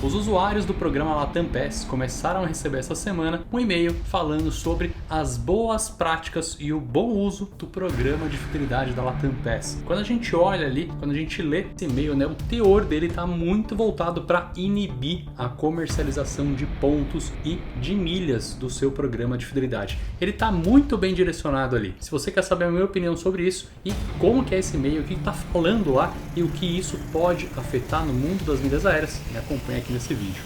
Os usuários do programa Latam Pass começaram a receber essa semana um e-mail falando sobre as boas práticas e o bom uso do programa de fidelidade da Latam Pass. Quando a gente olha ali, quando a gente lê esse e-mail, né, o teor dele está muito voltado para inibir a comercialização de pontos e de milhas do seu programa de fidelidade. Ele está muito bem direcionado ali. Se você quer saber a minha opinião sobre isso e como que é esse e-mail, o que está falando lá e o que isso pode afetar no mundo das milhas aéreas, me acompanha aqui nesse vídeo.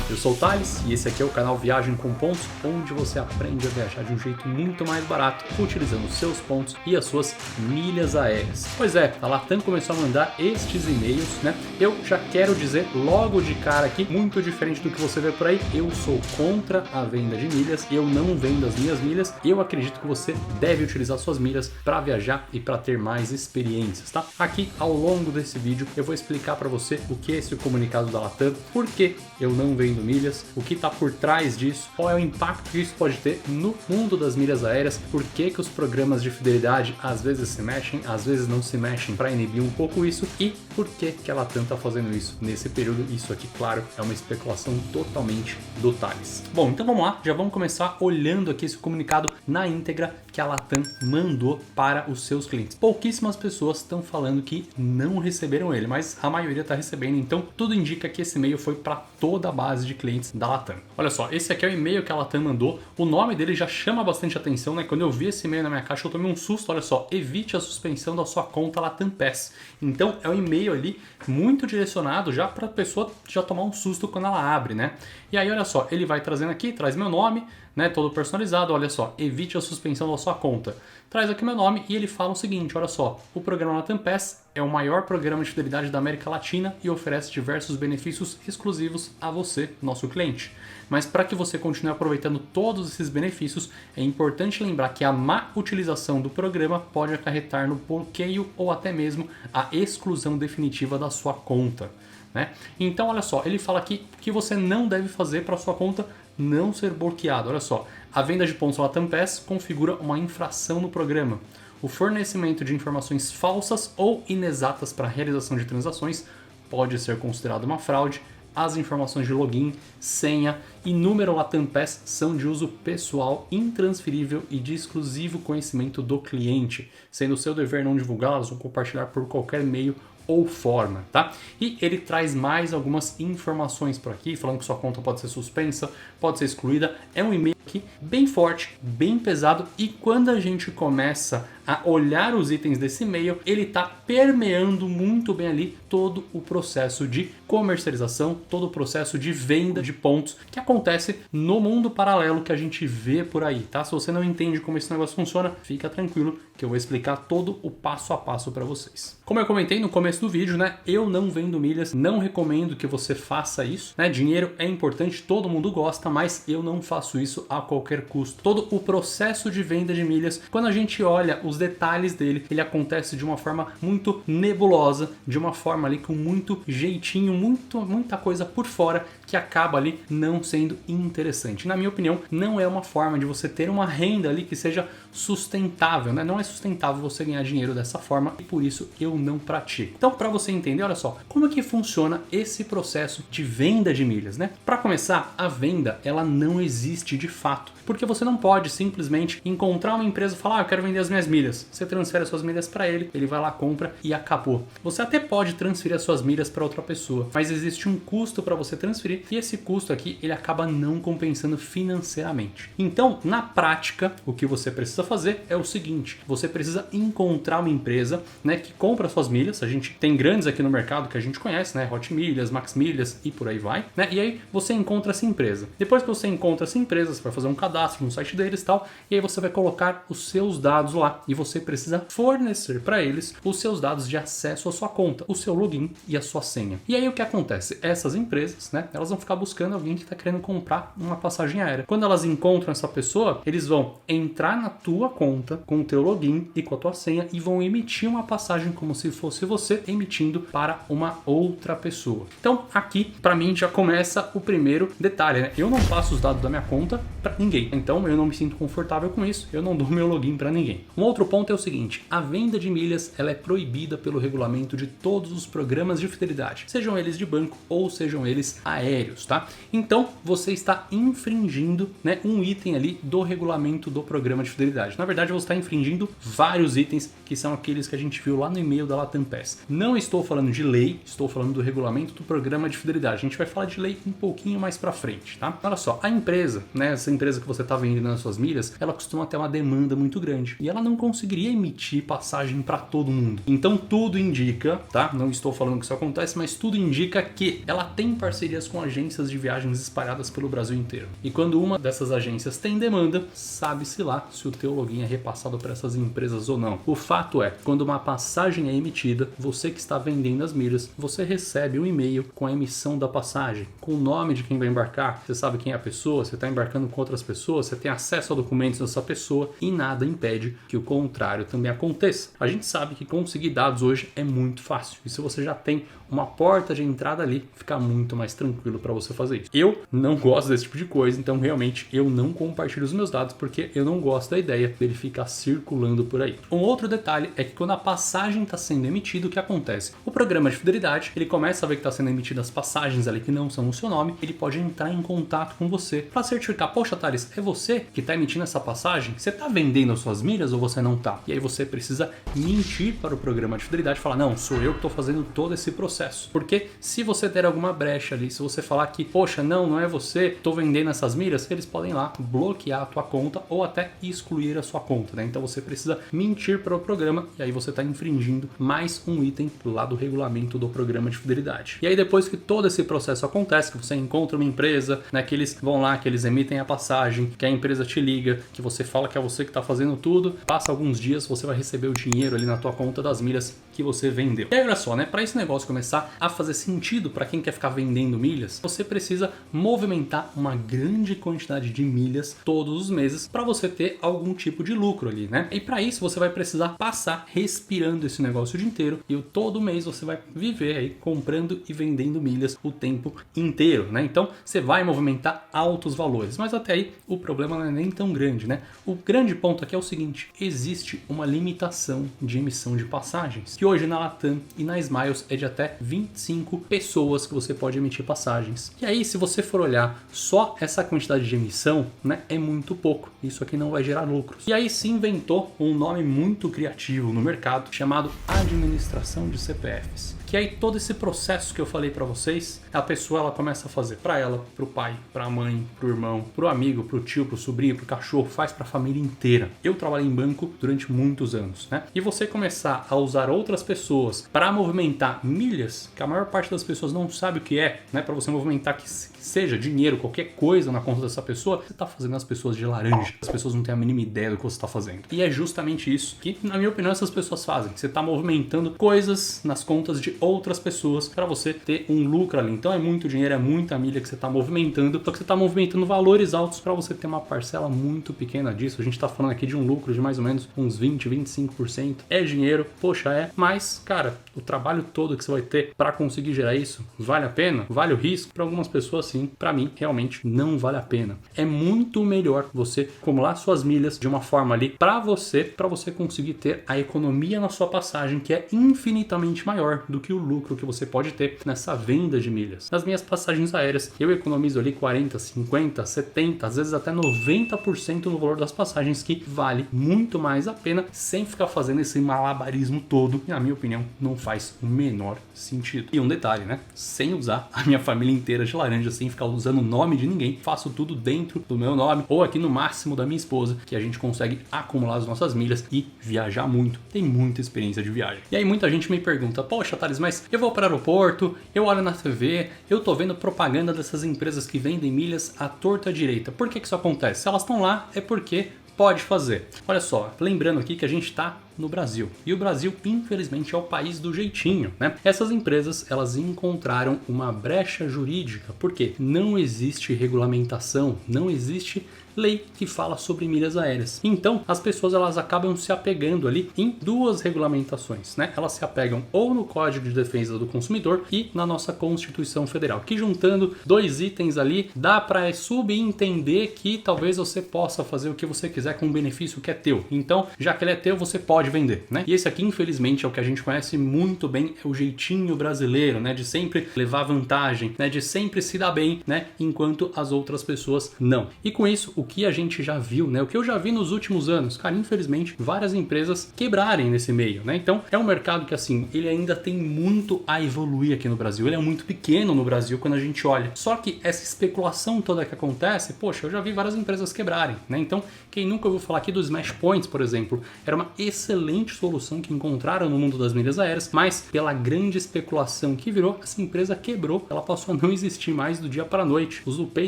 Eu sou o Thales e esse aqui é o canal Viagem com Pontos, onde você aprende a viajar de um jeito muito mais barato, utilizando os seus pontos e as suas milhas aéreas. Pois é, a Latam começou a mandar estes e-mails, né? Eu já quero dizer logo de cara aqui, muito diferente do que você vê por aí, eu sou contra a venda de milhas, eu não vendo as minhas milhas, eu acredito que você deve utilizar suas milhas para viajar e para ter mais experiências, tá? Aqui, ao longo desse vídeo, eu vou explicar para você o que é esse comunicado da Latam, por que eu não vendo milhas, o que está por trás disso, qual é o impacto que isso pode ter no mundo das milhas aéreas, por que os programas de fidelidade às vezes se mexem, às vezes não se mexem para inibir um pouco isso e por que a Latam está fazendo isso nesse período. Isso aqui, claro, é uma especulação totalmente do Thales. Bom, então vamos lá, já vamos começar olhando aqui esse comunicado na íntegra que a Latam mandou para os seus clientes. Pouquíssimas pessoas estão falando que não receberam ele, mas a maioria está recebendo, então tudo indica que esse e-mail foi para toda a base de clientes da Latam. Olha só, esse aqui é o e-mail que a Latam mandou, o nome dele já chama bastante atenção, né? Quando eu vi esse e-mail na minha caixa eu tomei um susto, olha só, evite a suspensão da sua conta Latam Pass. Então é um e-mail ali muito direcionado já para a pessoa já tomar um susto quando ela abre, né? E aí olha só, ele vai trazendo aqui, traz meu nome, né, todo personalizado, olha só, evite a suspensão da sua conta. Traz aqui meu nome e ele fala o seguinte, olha só, o programa Latam Pass é o maior programa de fidelidade da América Latina e oferece diversos benefícios exclusivos a você, nosso cliente. Mas para que você continue aproveitando todos esses benefícios, é importante lembrar que a má utilização do programa pode acarretar no bloqueio ou até mesmo a exclusão definitiva da sua conta, né? Então olha só, ele fala aqui que você não deve fazer para sua conta não ser bloqueado. Olha só, a venda de pontos Latam Pass configura uma infração no programa. O fornecimento de informações falsas ou inexatas para a realização de transações pode ser considerado uma fraude. As informações de login, senha e número Latam Pass são de uso pessoal, intransferível e de exclusivo conhecimento do cliente, sendo seu dever não divulgá-las ou compartilhar por qualquer meio ou forma, tá? E ele traz mais algumas informações por aqui, falando que sua conta pode ser suspensa, pode ser excluída. É um e-mail aqui bem forte, bem pesado, e quando a gente começa a olhar os itens desse e-mail, ele está permeando muito bem ali todo o processo de comercialização, todo o processo de venda de pontos que acontece no mundo paralelo que a gente vê por aí, tá? Se você não entende como esse negócio funciona, fica tranquilo que eu vou explicar todo o passo a passo para vocês. Como eu comentei no começo do vídeo, né? Eu não vendo milhas, não recomendo que você faça isso, né? Dinheiro é importante, todo mundo gosta, mas eu não faço isso a qualquer custo. Todo o processo de venda de milhas, quando a gente olha os detalhes dele, ele acontece de uma forma muito nebulosa, de uma forma ali com muito jeitinho, muita coisa por fora que acaba ali não sendo interessante. Na minha opinião, não é uma forma de você ter uma renda ali que seja sustentável, né? Não é sustentável você ganhar dinheiro dessa forma e por isso eu não pratico. Então, para você entender, olha só, como é que funciona esse processo de venda de milhas, né? Para começar, a venda, ela não existe de fato, porque você não pode simplesmente encontrar uma empresa e falar, eu quero vender as minhas milhas. Você transfere as suas milhas para ele, ele vai lá, compra e acabou. Você até pode transferir as suas milhas para outra pessoa, mas existe um custo para você transferir e esse custo aqui, ele acaba não compensando financeiramente. Então, na prática, o que você precisa fazer é o seguinte, você precisa encontrar uma empresa, né, que compra suas milhas. A gente tem grandes aqui no mercado que a gente conhece, né, Hot Milhas, Max Milhas e por aí vai, né? E aí você encontra essa empresa. Depois que você encontra essa empresa, você vai fazer um cadastro no site deles e tal, e aí você vai colocar os seus dados lá e você precisa fornecer para eles os seus dados de acesso à sua conta, o seu login e a sua senha. E aí o que acontece? Essas empresas, né, elas vão ficar buscando alguém que está querendo comprar uma passagem aérea. Quando elas encontram essa pessoa, eles vão entrar na tua conta com o teu login e com a tua senha e vão emitir uma passagem como se fosse você emitindo para uma outra pessoa. Então aqui para mim já começa o primeiro detalhe, né? Eu não passo os dados da minha conta para ninguém, então eu não me sinto confortável com isso, eu não dou meu login para ninguém. Um outro ponto é o seguinte: a venda de milhas ela é proibida pelo regulamento de todos os programas de fidelidade, sejam eles de banco ou sejam eles aéreos, tá? Então você está infringindo, né, um item ali do regulamento do programa de fidelidade. Na verdade, você está infringindo vários itens que são aqueles que a gente viu lá no e-mail da Latam Pass. Não estou falando de lei, estou falando do regulamento do programa de fidelidade. A gente vai falar de lei um pouquinho mais para frente, tá? Olha só, a empresa, né, essa empresa que você está vendendo nas suas milhas, ela costuma ter uma demanda muito grande e ela não conseguiria emitir passagem para todo mundo. Então tudo indica, tá? Não estou falando que isso acontece, mas tudo indica que ela tem parcerias com agências de viagens espalhadas pelo Brasil inteiro. E quando uma dessas agências tem demanda, sabe-se lá se o teu login é repassado para essas empresas ou não. O fato é, quando uma passagem é emitida, você que está vendendo as milhas, você recebe um e-mail com a emissão da passagem, com o nome de quem vai embarcar, você sabe quem é a pessoa, você está embarcando com outras pessoas, você tem acesso a documentos dessa pessoa e nada impede que o contrário também aconteça. A gente sabe que conseguir dados hoje é muito fácil e se você já tem uma porta de entrada ali, fica muito mais tranquilo para você fazer isso. Eu não gosto desse tipo de coisa, então realmente eu não compartilho os meus dados porque eu não gosto da ideia dele ficar circulando por aí. Um outro detalhe é que quando a passagem está sendo emitida, o que acontece? O programa de fidelidade, ele começa a ver que está sendo emitidas passagens ali que não são o seu nome, ele pode entrar em contato com você para certificar, poxa Thales, é você que está emitindo essa passagem? Você está vendendo as suas milhas ou você não está? E aí você precisa mentir para o programa de fidelidade e falar, não, sou eu que estou fazendo todo esse processo. Porque se você der alguma brecha ali, se você falar que, poxa, não é você, estou vendendo essas milhas, eles podem ir lá bloquear a tua conta ou até excluir a sua conta, né? Então você precisa mentir para o programa e aí você está infringindo mais um item lá do regulamento do programa de fidelidade. E aí depois que todo esse processo acontece, que você encontra uma empresa, né, que eles vão lá, que eles emitem a passagem, que a empresa te liga, que você fala que é você que está fazendo tudo, passa alguns dias, você vai receber o dinheiro ali na tua conta das milhas que você vendeu. E aí olha só, né, para esse negócio começar a fazer sentido para quem quer ficar vendendo milhas, você precisa movimentar uma grande quantidade de milhas todos os meses para você ter algum tipo de lucro ali, né? E para isso você vai precisar passar respirando esse negócio o dia inteiro e todo mês você vai viver aí comprando e vendendo milhas o tempo inteiro, né? Então você vai movimentar altos valores, mas até aí o problema não é nem tão grande, né? O grande ponto aqui é o seguinte: existe uma limitação de emissão de passagens, que hoje na Latam e na Smiles é de até 25 pessoas que você pode emitir passagens. E aí, se você for olhar só essa quantidade de emissão, né, é muito pouco. Isso aqui não vai gerar lucros. E aí se inventou um nome muito criativo no mercado chamado administração de CPFs. Que aí todo esse processo que eu falei para vocês, a pessoa ela começa a fazer para ela, para o pai, para a mãe, para o irmão, para o amigo, para o tio, para o sobrinho, para o cachorro, faz para a família inteira. Eu trabalhei em banco durante muitos anos, né? E você começar a usar outras pessoas para movimentar milhas, que a maior parte das pessoas não sabe o que é, né? Para você movimentar que seja dinheiro, qualquer coisa na conta dessa pessoa, você está fazendo as pessoas de laranja. As pessoas não têm a mínima ideia do que você está fazendo. E é justamente isso que, na minha opinião, essas pessoas fazem. Você está movimentando coisas nas contas de outras pessoas para você ter um lucro ali. Então é muito dinheiro, é muita milha que você está movimentando, só que você está movimentando valores altos para você ter uma parcela muito pequena disso. A gente está falando aqui de um lucro de mais ou menos uns 20, 25%. É dinheiro, poxa, é. Mas, cara, o trabalho todo que você vai ter para conseguir gerar isso, vale a pena? Vale o risco? Para algumas pessoas sim, para mim realmente não vale a pena. É muito melhor você acumular suas milhas de uma forma ali para você conseguir ter a economia na sua passagem, que é infinitamente maior do que o lucro que você pode ter nessa venda de milhas. Nas minhas passagens aéreas, eu economizo ali 40, 50, 70, às vezes até 90% no valor das passagens, que vale muito mais a pena sem ficar fazendo esse malabarismo todo, e na minha opinião não faz o menor sentido. E um detalhe, né? Sem usar a minha família inteira de laranja, sem ficar usando o nome de ninguém, faço tudo dentro do meu nome ou aqui no máximo da minha esposa, que a gente consegue acumular as nossas milhas e viajar muito. Tem muita experiência de viagem. E aí muita gente me pergunta, poxa Thales, mas eu vou para o aeroporto, eu olho na TV, eu tô vendo propaganda dessas empresas que vendem milhas à torta direita. Por que isso acontece? Se elas estão lá, é porque pode fazer. Olha só, lembrando aqui que a gente está no Brasil. E o Brasil, infelizmente, é o país do jeitinho, né? Essas empresas, elas encontraram uma brecha jurídica, porque não existe regulamentação, não existe lei que fala sobre milhas aéreas. Então, as pessoas elas acabam se apegando ali em duas regulamentações, né? Elas se apegam ou no Código de Defesa do Consumidor e na nossa Constituição Federal, que juntando dois itens ali, dá para subentender que talvez você possa fazer o que você quiser com o benefício que é teu. Então, já que ele é teu, você pode vender, né? E esse aqui, infelizmente, é o que a gente conhece muito bem, é o jeitinho brasileiro, né? De sempre levar vantagem, né? De sempre se dar bem, né? Enquanto as outras pessoas não. E com isso, o que a gente já viu, né? O que eu já vi nos últimos anos, cara, infelizmente, várias empresas quebrarem nesse meio, né? Então, é um mercado que, assim, ele ainda tem muito a evoluir aqui no Brasil. Ele é muito pequeno no Brasil quando a gente olha. Só que essa especulação toda que acontece, poxa, eu já vi várias empresas quebrarem, né? Então, quem nunca ouviu falar aqui do Smash Points, por exemplo, era uma excelente solução que encontraram no mundo das milhas aéreas, mas pela grande especulação que virou, essa empresa quebrou, ela passou a não existir mais do dia para a noite. O Zupay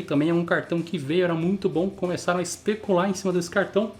também é um cartão que veio, era muito bom, começaram a especular em cima desse cartão,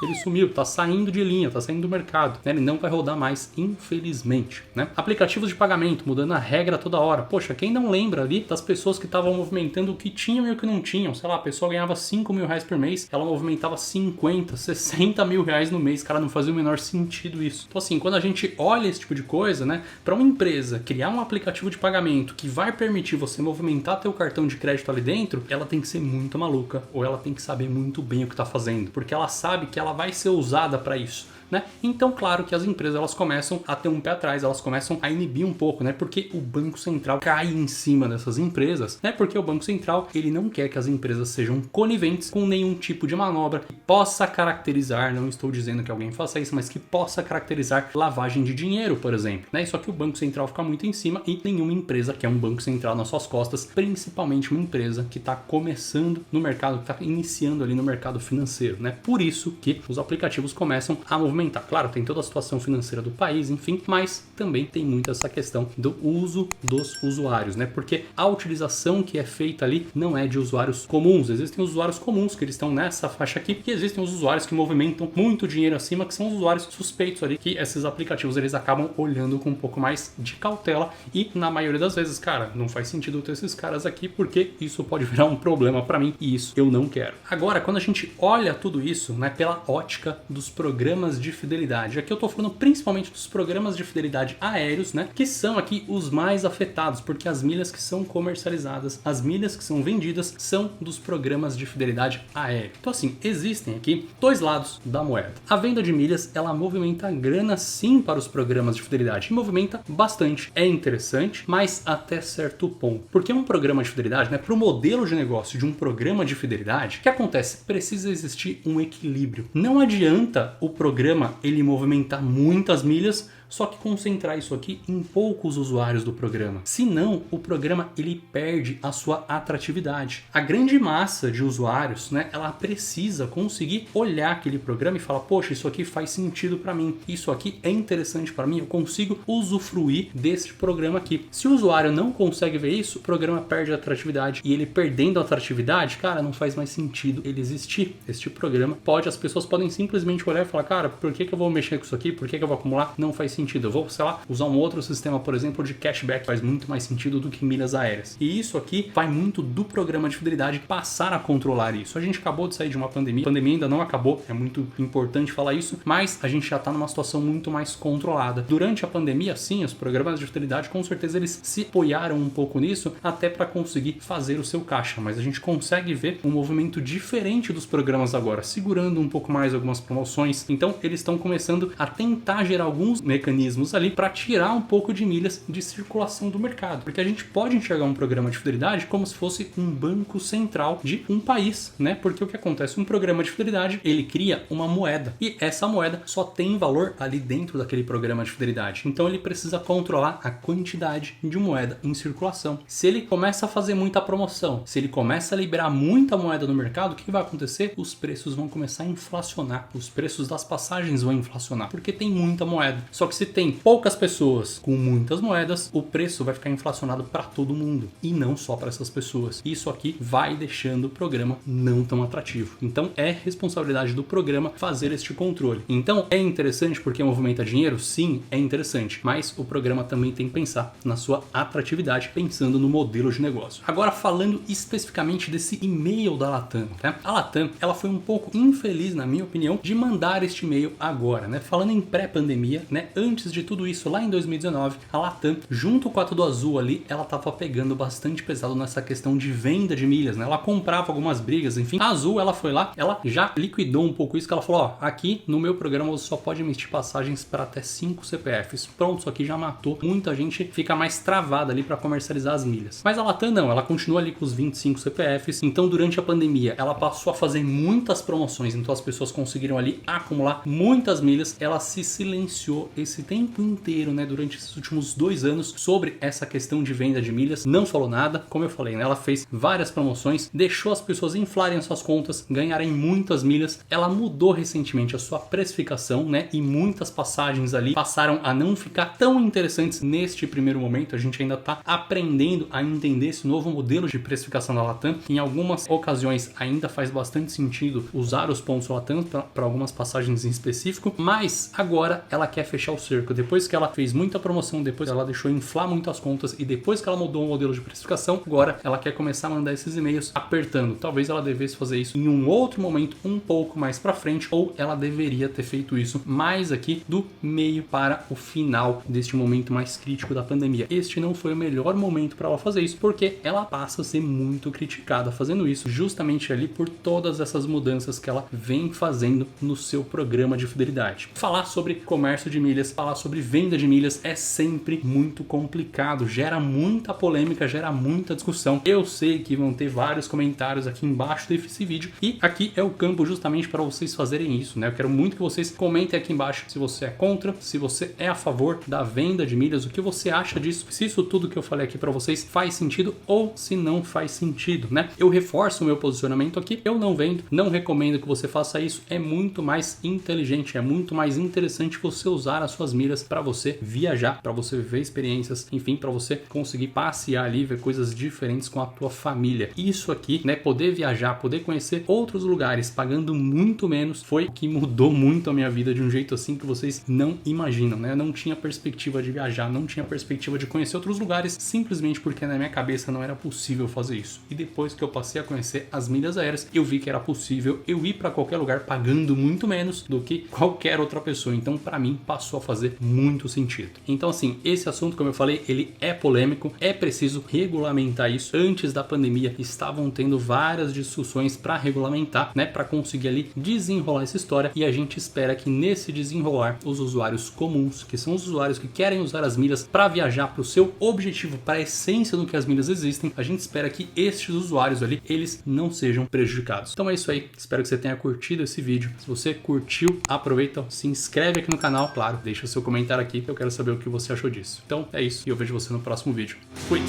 ele sumiu, tá saindo de linha, tá saindo do mercado, né? Ele não vai rodar mais, infelizmente, né? Aplicativos de pagamento, mudando a regra toda hora. Poxa, quem não lembra ali das pessoas que estavam movimentando o que tinham e o que não tinham? Sei lá, a pessoa ganhava 5 mil reais por mês, ela movimentava 50, 60 mil reais no mês, cara, não fazia o menor sentido isso. Então assim, quando a gente olha esse tipo de coisa, né? Para uma empresa criar um aplicativo de pagamento que vai permitir você movimentar teu cartão de crédito ali dentro, ela tem que ser muito maluca, ou ela tem que saber muito bem o que tá fazendo, porque ela sabe que ela vai ser usada para isso, né? Então, claro que as empresas elas começam a ter um pé atrás, elas começam a inibir um pouco, né? Porque o Banco Central cai em cima dessas empresas, né? Porque o Banco Central ele não quer que as empresas sejam coniventes com nenhum tipo de manobra que possa caracterizar, não estou dizendo que alguém faça isso, mas que possa caracterizar lavagem de dinheiro, por exemplo, né? Só que o Banco Central fica muito em cima e nenhuma empresa quer um Banco Central nas suas costas, principalmente uma empresa que está começando no mercado, que está iniciando ali no mercado financeiro, né? Por isso que os aplicativos começam a movimentar. Claro, tem toda a situação financeira do país, enfim, mas também tem muito essa questão do uso dos usuários, né? Porque a utilização que é feita ali não é de usuários comuns. Existem usuários comuns que eles estão nessa faixa aqui, e existem os usuários que movimentam muito dinheiro acima, que são os usuários suspeitos ali, que esses aplicativos eles acabam olhando com um pouco mais de cautela e na maioria das vezes, cara, não faz sentido ter esses caras aqui porque isso pode virar um problema para mim e isso eu não quero. Agora, quando a gente olha tudo isso, né, pela ótica dos programas de fidelidade. Aqui eu tô falando principalmente dos programas de fidelidade aéreos, né? Que são aqui os mais afetados, porque as milhas que são comercializadas, as milhas que são vendidas, são dos programas de fidelidade aéreo. Então assim, existem aqui dois lados da moeda. A venda de milhas, ela movimenta grana sim para os programas de fidelidade. E movimenta bastante. É interessante, mas até certo ponto. Porque um programa de fidelidade, né? Para o modelo de negócio de um programa de fidelidade, o que acontece? Precisa existir um equilíbrio. Não adianta o programa ele movimentar muitas milhas, só que concentrar isso aqui em poucos usuários do programa. Senão, o programa ele perde a sua atratividade. A grande massa de usuários, né, ela precisa conseguir olhar aquele programa e falar, poxa, isso aqui faz sentido para mim, isso aqui é interessante para mim, eu consigo usufruir desse programa aqui. Se o usuário não consegue ver isso, o programa perde a atratividade e ele perdendo a atratividade, cara, não faz mais sentido ele existir. Este programa as pessoas podem simplesmente olhar e falar, cara, por que eu vou mexer com isso aqui? Por que eu vou acumular? Não faz sentido. Eu vou, sei lá, usar um outro sistema, por exemplo, de cashback, faz muito mais sentido do que milhas aéreas. E isso aqui vai muito do programa de fidelidade passar a controlar isso. A gente acabou de sair de uma pandemia, a pandemia ainda não acabou, é muito importante falar isso, mas a gente já está numa situação muito mais controlada. Durante a pandemia, sim, os programas de fidelidade, com certeza eles se apoiaram um pouco nisso, até para conseguir fazer o seu caixa, mas a gente consegue ver um movimento diferente dos programas agora, segurando um pouco mais algumas promoções. Então, eles estão começando a tentar gerar alguns mecanismos ali para tirar um pouco de milhas de circulação do mercado, porque a gente pode enxergar um programa de fidelidade como se fosse um banco central de um país, né? Porque o que acontece? Um programa de fidelidade, ele cria uma moeda e essa moeda só tem valor ali dentro daquele programa de fidelidade. Então ele precisa controlar a quantidade de moeda em circulação. Se ele começa a fazer muita promoção, se ele começa a liberar muita moeda no mercado, o que vai acontecer? Os preços vão começar a inflacionar, os preços das passagens vão inflacionar, porque tem muita moeda. Só que se se tem poucas pessoas com muitas moedas, o preço vai ficar inflacionado para todo mundo e não só para essas pessoas. Isso aqui vai deixando o programa não tão atrativo. Então é responsabilidade do programa fazer este controle. Então é interessante porque movimenta dinheiro? Sim, é interessante, mas o programa também tem que pensar na sua atratividade, pensando no modelo de negócio. Agora falando especificamente desse e-mail da Latam, né? A Latam, ela foi um pouco infeliz, na minha opinião, de mandar este e-mail agora, né? Falando em pré-pandemia, né? Antes de tudo isso, lá em 2019, a Latam, junto com a Tudo Azul ali, ela tava pegando bastante pesado nessa questão de venda de milhas, né? Ela comprava algumas brigas, enfim. A Azul, ela foi lá, ela já liquidou um pouco isso, que ela falou, ó, aqui no meu programa você só pode emitir passagens para até 5 CPFs. Pronto, isso aqui já matou. Muita gente fica mais travada ali para comercializar as milhas. Mas a Latam não, ela continua ali com os 25 CPFs. Então, durante a pandemia, ela passou a fazer muitas promoções, então as pessoas conseguiram ali acumular muitas milhas. Ela se silenciou esse tempo inteiro, né, durante esses últimos 2 anos sobre essa questão de venda de milhas. Não falou nada, como eu falei, né, ela fez várias promoções, deixou as pessoas inflarem as suas contas, ganharem muitas milhas. Ela mudou recentemente a sua precificação, né, e muitas passagens ali passaram a não ficar tão interessantes neste primeiro momento. A gente ainda está aprendendo a entender esse novo modelo de precificação da Latam. Em algumas ocasiões ainda faz bastante sentido usar os pontos Latam para algumas passagens em específico, mas agora ela quer fechar o cerco. Depois que ela fez muita promoção, depois ela deixou inflar muito as contas e depois que ela mudou o modelo de precificação, agora ela quer começar a mandar esses e-mails apertando. Talvez ela devesse fazer isso em um outro momento, um pouco mais para frente, ou ela deveria ter feito isso mais aqui do meio para o final deste momento mais crítico da pandemia. Este não foi o melhor momento para ela fazer isso, porque ela passa a ser muito criticada fazendo isso, justamente ali por todas essas mudanças que ela vem fazendo no seu programa de fidelidade. Falar sobre comércio de milhas, falar sobre venda de milhas é sempre muito complicado, gera muita polêmica, gera muita discussão. Eu sei que vão ter vários comentários aqui embaixo desse vídeo e aqui é o campo justamente para vocês fazerem isso, né? Eu quero muito que vocês comentem aqui embaixo se você é contra, se você é a favor da venda de milhas, o que você acha disso, se isso tudo que eu falei aqui para vocês faz sentido ou se não faz sentido, né? Eu reforço o meu posicionamento aqui, eu não vendo, não recomendo que você faça isso, é muito mais inteligente, é muito mais interessante você usar as suas milhas para você viajar, para você viver experiências, enfim, para você conseguir passear ali, ver coisas diferentes com a tua família. Isso aqui, né, poder viajar, poder conhecer outros lugares pagando muito menos, foi o que mudou muito a minha vida de um jeito assim que vocês não imaginam, né? Eu não tinha perspectiva de viajar, não tinha perspectiva de conhecer outros lugares, simplesmente porque na minha cabeça não era possível fazer isso. E depois que eu passei a conhecer as milhas aéreas, eu vi que era possível eu ir para qualquer lugar pagando muito menos do que qualquer outra pessoa. Então, para mim, passou a fazer muito sentido. Então, assim, esse assunto, como eu falei, ele é polêmico, é preciso regulamentar isso. Antes da pandemia, estavam tendo várias discussões para regulamentar, né, para conseguir ali desenrolar essa história, e a gente espera que nesse desenrolar, os usuários comuns, que são os usuários que querem usar as milhas para viajar para o seu objetivo, para a essência do que as milhas existem, a gente espera que estes usuários ali, eles não sejam prejudicados. Então é isso aí, espero que você tenha curtido esse vídeo. Se você curtiu, aproveita, se inscreve aqui no canal, claro, deixa seu comentário aqui, eu quero saber o que você achou disso. Então é isso, e eu vejo você no próximo vídeo. Fui!